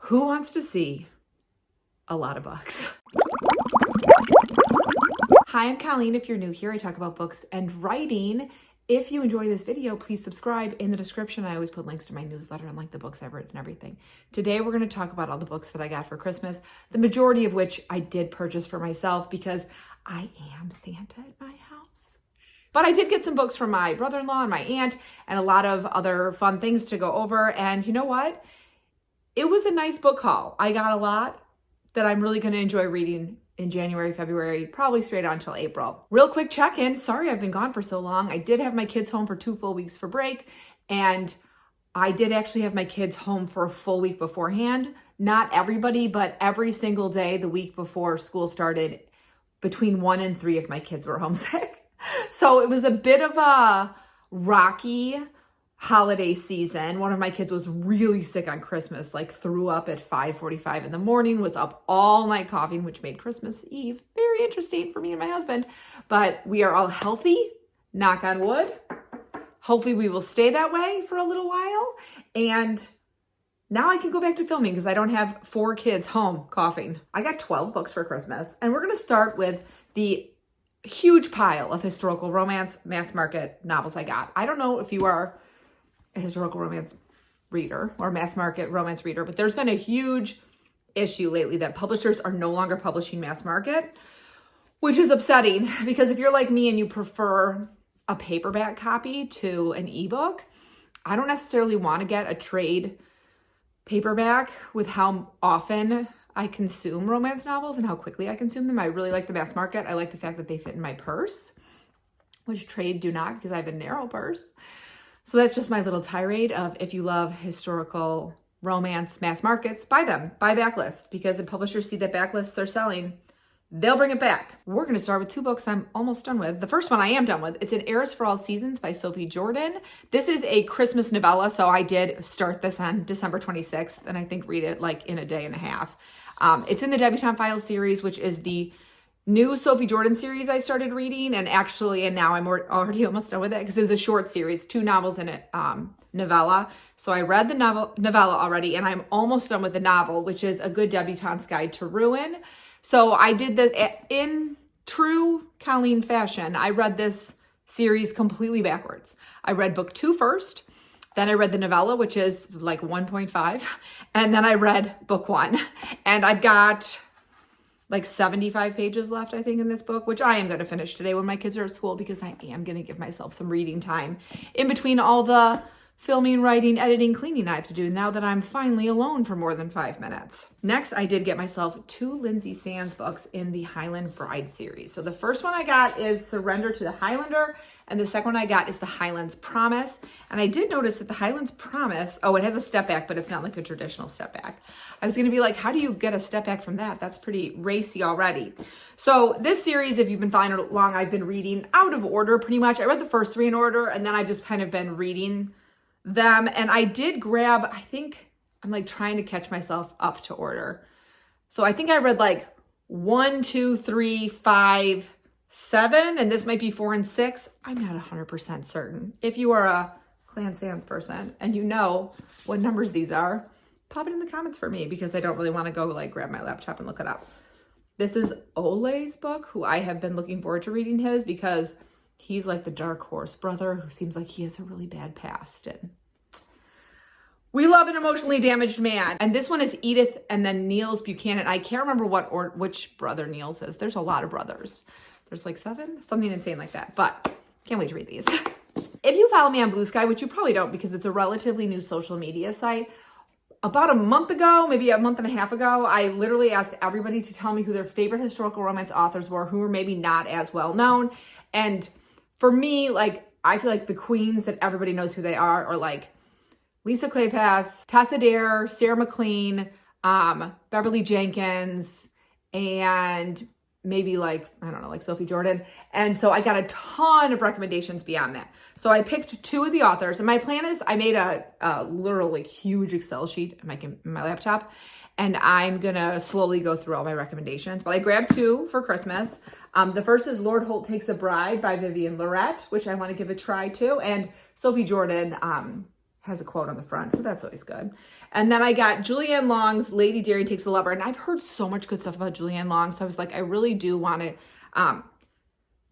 Who wants to see a lot of books? Hi, I'm Colleen. If you're new here, I talk about books and writing. If you enjoy this video, please subscribe. In the description, I always put links to my newsletter and like the books I've written and everything. Today, we're going to talk about all the books that I got for Christmas, the majority of which I did purchase for myself because I am Santa at my house. But I did get some books from my brother-in-law and my aunt and a lot of other fun things to go over. And you know what? It was a nice book haul. I got a lot that I'm really going to enjoy reading in January, February, probably straight on until April. Real quick check-in. Sorry I've been gone for so long. I did have my kids home for 2 full weeks for break, and I did actually have my kids home for a full week beforehand. Not everybody, but every single day the week before school started, between 1 and 3 of my kids were homesick. So it was a bit of a rocky holiday season. One of my kids was really sick on Christmas, like threw up at 5:45 in the morning, was up all night coughing, which made Christmas Eve very interesting for me and my husband. But we are all healthy, knock on wood. Hopefully we will stay that way for a little while. And now I can go back to filming because I don't have 4 kids home coughing. I got 12 books for Christmas, and we're going to start with the huge pile of historical romance mass market novels I got. I don't know if you are a historical romance reader or mass market romance reader, but there's been a huge issue lately that publishers are no longer publishing mass market, which is upsetting because if you're like me and you prefer a paperback copy to an ebook, I don't necessarily want to get a trade paperback with how often I consume romance novels and how quickly I consume them. I really like the mass market. I like the fact that they fit in my purse, which trade do not because I have a narrow purse. So that's just my little tirade of if you love historical romance mass markets, buy them, buy backlist, because if publishers see that backlists are selling, they'll bring it back. We're going to start with 2 books I'm almost done with. The first one I am done with. It's An Heiress for All Seasons by Sophie Jordan. This is a Christmas novella, so I did start this on December 26th, and I think read it like in a day and a half. It's in the Debutante Files series, which is the new Sophie Jordan series I started reading, and now I'm already almost done with it because it was a short series, 2 novels in it, novella. So I read the novella already, and I'm almost done with the novel, which is A Good Debutante's Guide to Ruin. So I did that in true Colleen fashion. I read this series completely backwards. I read book 2 first, then I read the novella, which is like 1.5, and then I read book 1. And I've got like 75 pages left, I think, in this book, which I am going to finish today when my kids are at school because I am going to give myself some reading time in between all the filming, writing, editing, cleaning I have to do now that I'm finally alone for more than 5 minutes. Next, I did get myself 2 Lindsay Sands books in the Highland Bride series. So the first one I got is Surrender to the Highlander, and the second one I got is The Highlands Promise. And I did notice that The Highlands Promise, it has a step back, but it's not like a traditional step back. I was going to be like, how do you get a step back from that? That's pretty racy already. So this series, if you've been following along, I've been reading out of order pretty much. I read the first 3 in order, and then I've just kind of been reading them. And I did grab, I think I'm like trying to catch myself up to order. So I think I read like 1, 2, 3, 5, 7, and this might be 4 and 6. I'm not 100% certain. If you are a Clan Sans person and you know what numbers these are, pop it in the comments for me because I don't really want to go like grab my laptop and look it up. This is Ole's book, who I have been looking forward to reading his because he's like the dark horse brother who seems like he has a really bad past. And we love an emotionally damaged man. And this one is Edith and then Niels Buchanan. I can't remember which brother Niels is. There's a lot of brothers. There's like 7, something insane like that. But can't wait to read these. If you follow me on Blue Sky, which you probably don't because it's a relatively new social media site, about a month ago, maybe a month and a half ago, I literally asked everybody to tell me who their favorite historical romance authors were, who were maybe not as well known. And for me, like, I feel like the queens that everybody knows who they are like Lisa Kleypas, Tessa Dare, Sarah McLean, Beverly Jenkins, and maybe like, I don't know, like Sophie Jordan. And so I got a ton of recommendations beyond that. So I picked 2 of the authors, and my plan is I made a literally huge Excel sheet in my laptop, and I'm gonna slowly go through all my recommendations. But I grabbed 2 for Christmas. The first is Lord Holt Takes a Bride by Vivian Lorette, which I want to give a try to. And Sophie Jordan has a quote on the front, so that's always good. And then I got Julianne Long's Lady Daring Takes a Lover. And I've heard so much good stuff about Julianne Long. So I was like, I really do want to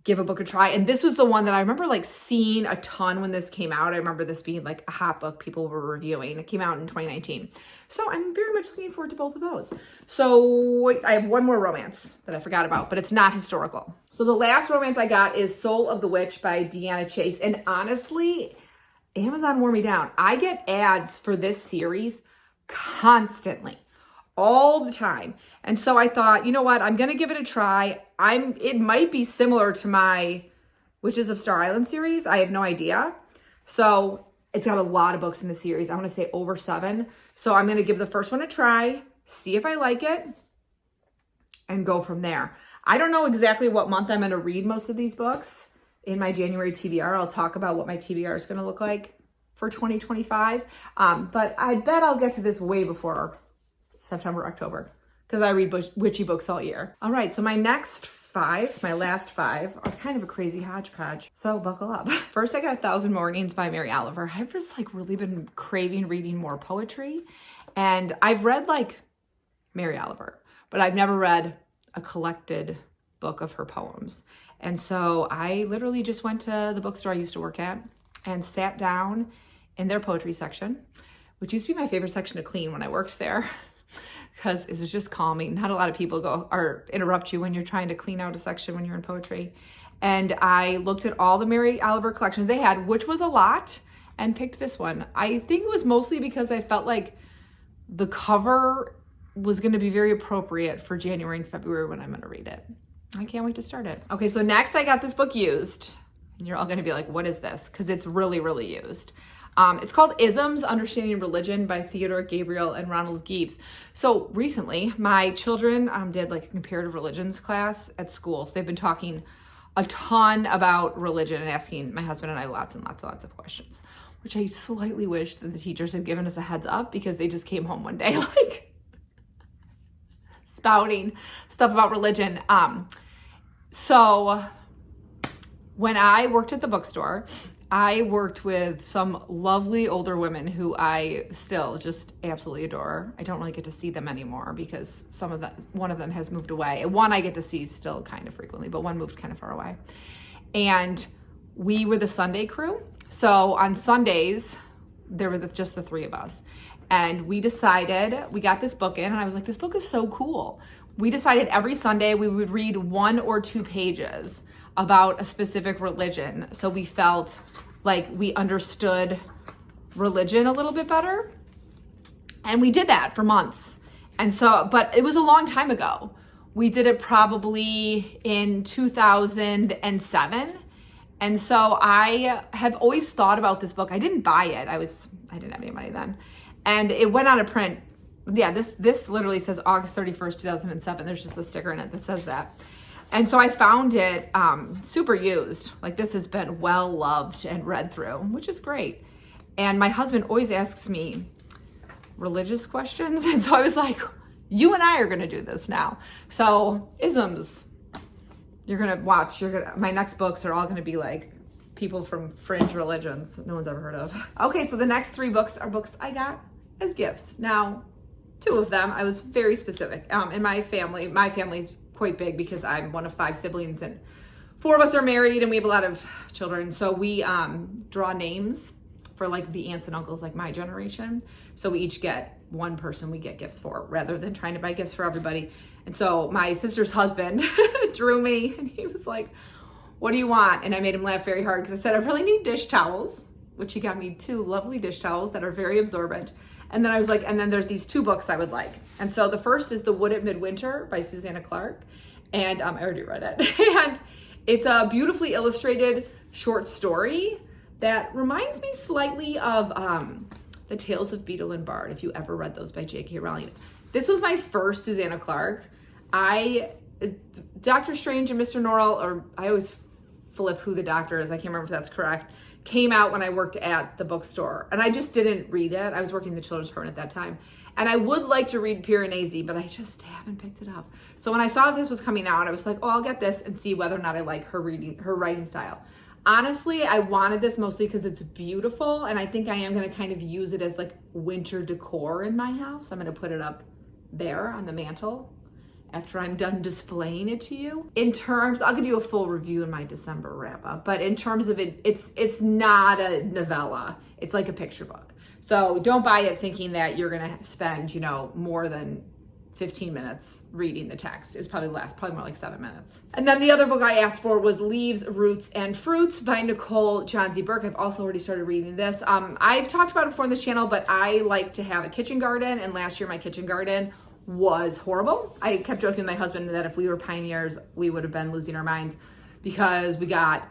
give a book a try. And this was the one that I remember like seeing a ton when this came out. I remember this being like a hot book people were reviewing. It came out in 2019. So I'm very much looking forward to both of those. So I have one more romance that I forgot about, but it's not historical. So the last romance I got is Soul of the Witch by Deanna Chase. And honestly, Amazon wore me down. I get ads for this series constantly, all the time. And so I thought, you know what? I'm going to give it a try. It might be similar to my Witches of Star Island series. I have no idea. So it's got a lot of books in the series. I want to say over 7. So I'm going to give the first one a try, see if I like it, and go from there. I don't know exactly what month I'm going to read most of these books. In my January TBR, I'll talk about what my TBR is going to look like for 2025. But I bet I'll get to this way before September, October, because I read witchy books all year. All right, so my last 5 are kind of a crazy hodgepodge. So buckle up. First, I got 1,000 Mornings by Mary Oliver. I've just like really been craving reading more poetry. And I've read like Mary Oliver, but I've never read a collected book of her poems. And so I literally just went to the bookstore I used to work at and sat down in their poetry section, which used to be my favorite section to clean when I worked there, because it was just calming. Not a lot of people go or interrupt you when you're trying to clean out a section when you're in poetry. And I looked at all the Mary Oliver collections they had, which was a lot, and picked this one. I think it was mostly because I felt like the cover was going to be very appropriate for January and February when I'm going to read it. I can't wait to start it. Okay, so next I got this book used. And you're all going to be like, what is this? Because it's really, really used. It's called Isms, Understanding Religion by Theodore Gabriel and Ronald Gives. So recently, my children did like a comparative religions class at school. So they've been talking a ton about religion and asking my husband and I lots and lots and lots of questions, which I slightly wish that the teachers had given us a heads up, because they just came home one day like spouting stuff about religion. So when I worked at the bookstore, I worked with some lovely older women who I still just absolutely adore. I don't really get to see them anymore because one of them has moved away. And one I get to see still kind of frequently, but one moved kind of far away. And we were the Sunday crew. So on Sundays, there were just the 3 of us. And we decided, we got this book in and I was like, this book is so cool. We decided every Sunday we would read 1 or 2 pages about a specific religion. So we felt like we understood religion a little bit better. And we did that for months. And so, but it was a long time ago. We did it probably in 2007. And so I have always thought about this book. I didn't buy it. I didn't have any money then. And it went out of print. Yeah, this literally says August 31st, 2007. There's just a sticker in it that says that. And so I found it super used. Like, this has been well loved and read through, which is great. And my husband always asks me religious questions. And so I was like, you and I are going to do this now. So isms, you're going to watch, my next books are all going to be like people from fringe religions no one's ever heard of. Okay, so the next 3 books are books I got as gifts. Now, 2 of them, I was very specific. In my family's quite big because I'm one of 5 siblings and 4 of us are married and we have a lot of children. So we draw names for like the aunts and uncles, like my generation. So we each get one person we get gifts for rather than trying to buy gifts for everybody. And so my sister's husband drew me and he was like, what do you want? And I made him laugh very hard because I said, I really need dish towels, which he got me 2 lovely dish towels that are very absorbent. And then I was like, and then there's these 2 books I would like. And so the first is The Wood at Midwinter by Susanna Clarke. And I already read it. And it's a beautifully illustrated short story that reminds me slightly of The Tales of Beetle and Bard, if you ever read those by J.K. Rowling. This was my first Susanna Clarke. Dr. Strange and Mr. Norrell, or I always flip who the doctor is, I can't remember if that's correct, came out when I worked at the bookstore. And I just didn't read it. I was working in the children's department at that time. And I would like to read Piranesi, but I just haven't picked it up. So when I saw this was coming out, I was like, oh, I'll get this and see whether or not I like her writing style. Honestly, I wanted this mostly because it's beautiful, and I think I am going to kind of use it as like winter decor in my house. I'm going to put it up there on the mantle after I'm done displaying it to you. In terms, I'll give you a full review in my December wrap up, but in terms of it, it's not a novella. It's like a picture book. So don't buy it thinking that you're going to spend, you know, more than 15 minutes reading the text. It was probably more like 7 minutes. And then the other book I asked for was Leaves, Roots, and Fruits by Nicole John Z. Burke. I've also already started reading this. I've talked about it before in this channel, but I like to have a kitchen garden, and last year my kitchen garden was horrible. I kept joking with my husband that if we were pioneers, we would have been losing our minds because we got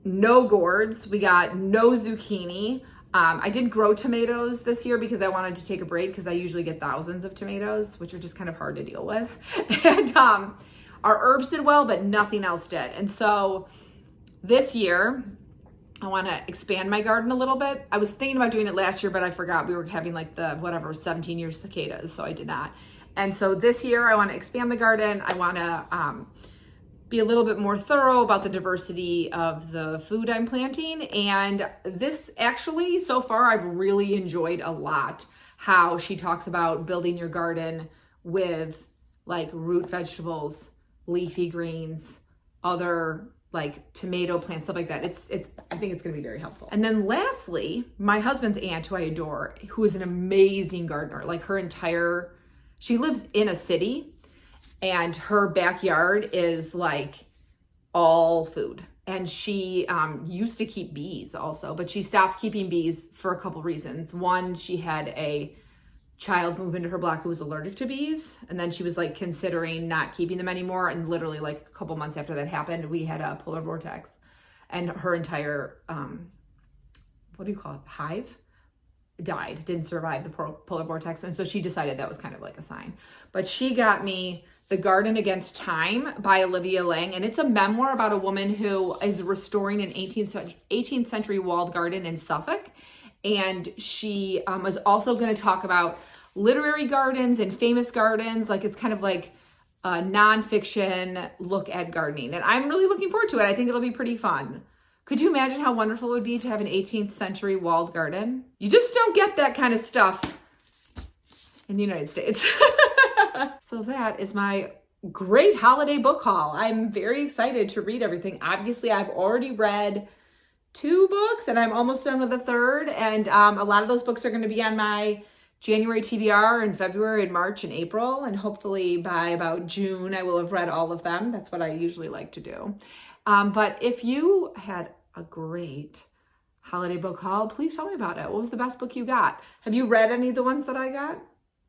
no gourds, we got no zucchini. I did grow tomatoes this year because I wanted to take a break because I usually get thousands of tomatoes, which are just kind of hard to deal with. And our herbs did well, but nothing else did. And so this year, I want to expand my garden a little bit. I was thinking about doing it last year, but I forgot we were having like the 17-year cicadas, so I did not. And so this year, I want to expand the garden. I want to be a little bit more thorough about the diversity of the food I'm planting. And this actually, so far, I've really enjoyed a lot how she talks about building your garden with like root vegetables, leafy greens, other like tomato plants, stuff like that. I think it's gonna be very helpful. And then lastly, my husband's aunt, who I adore, who is an amazing gardener, like she lives in a city, and her backyard is like all food. And she used to keep bees also, but she stopped keeping bees for a couple reasons. One, she had a child move into her block who was allergic to bees. And then she was like considering not keeping them anymore. And literally like a couple months after that happened, we had a polar vortex, and her entire, hive died, didn't survive the polar vortex. And so she decided that was kind of like a sign. But she got me The Garden Against Time by Olivia Lang. And it's a memoir about a woman who is restoring an 18th century walled garden in Suffolk. And she was also going to talk about literary gardens and famous gardens. Like it's kind of like a nonfiction look at gardening. And I'm really looking forward to it. I think it'll be pretty fun. Could you imagine how wonderful it would be to have an 18th century walled garden? You just don't get that kind of stuff in the United States. So that is my great holiday book haul. I'm very excited to read everything. Obviously, I've already read 2 books and I'm almost done with a third. And a lot of those books are going to be on my January TBR in February and March and April. And hopefully by about June, I will have read all of them. That's what I usually like to do. But if you had a great holiday book haul, please tell me about it. What was the best book you got? Have you read any of the ones that I got?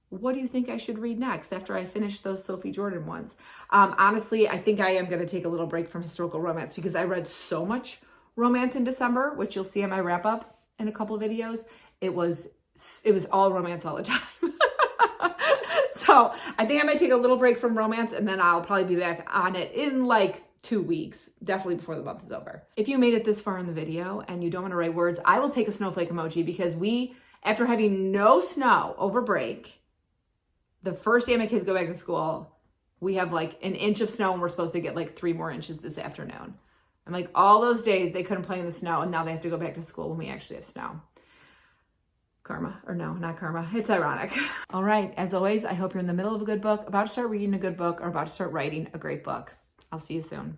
What do you think I should read next after I finish those Sophie Jordan ones? Honestly, I think I am going to take a little break from historical romance because I read so much romance in December, which you'll see in my wrap up in a couple of videos. It was all romance all the time. So I think I might take a little break from romance, and then I'll probably be back on it in like 2 weeks, definitely before the month is over. If you made it this far in the video and you don't want to write words, I will take a snowflake emoji because after having no snow over break, the first day my kids go back to school, we have like an inch of snow and we're supposed to get like 3 more inches this afternoon. And like all those days they couldn't play in the snow, and now they have to go back to school when we actually have snow. Karma, or no, not karma. It's ironic. All right, as always, I hope you're in the middle of a good book, about to start reading a good book, or about to start writing a great book. I'll see you soon.